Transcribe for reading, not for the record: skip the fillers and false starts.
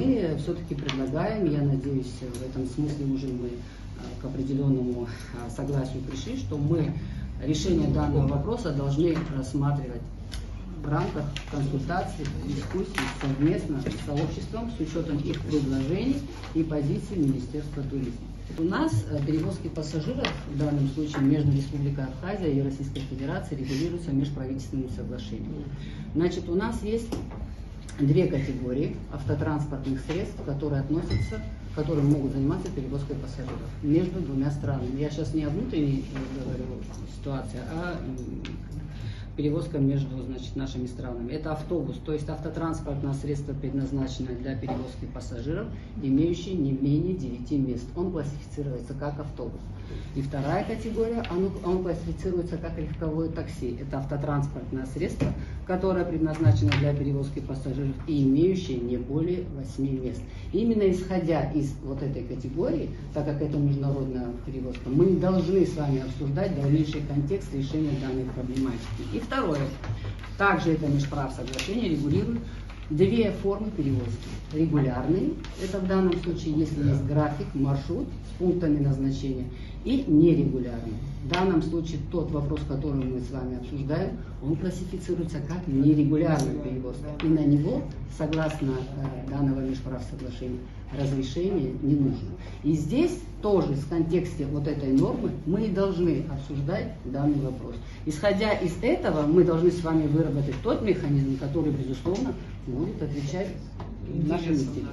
мы все-таки предлагаем, я надеюсь, в этом смысле уже мы к определенному согласию пришли, что мы решение данного вопроса должны рассматривать в рамках консультаций, дискуссий совместно с сообществом с учетом их предложений и позиций Министерства туризма. У нас перевозки пассажиров, в данном случае между Республикой Абхазия и Российской Федерацией, регулируются межправительственными соглашениями. Значит, у нас есть две категории автотранспортных средств, которые могут заниматься перевозкой пассажиров между двумя странами. Я сейчас не о внутренней говорю ситуации, а перевозка между, значит, нашими странами. Это автобус, то есть автотранспортное средство, предназначенное для перевозки пассажиров, имеющее не менее 9 мест. Он классифицируется как автобус. И вторая категория, он классифицируется как легковое такси. Это автотранспортное средство, которое предназначено для перевозки пассажиров и имеющее не более 8 мест. Именно исходя из вот этой категории, так как это международная перевозка, мы должны с вами обсуждать дальнейший контекст решения данной проблематики. И второе, также это межправ соглашение регулирует две формы перевозки. Регулярные, это в данном случае, если есть график, маршрут с пунктами назначения, и нерегулярные. В данном случае тот вопрос, который мы с вами обсуждаем, он классифицируется как нерегулярная перевозка. И на него, согласно данного межправ соглашения, разрешение не нужно. И здесь тоже в контексте вот этой нормы мы и должны обсуждать данный вопрос. Исходя из этого, мы должны с вами выработать тот механизм, который, безусловно, будет отвечать нашим интересам.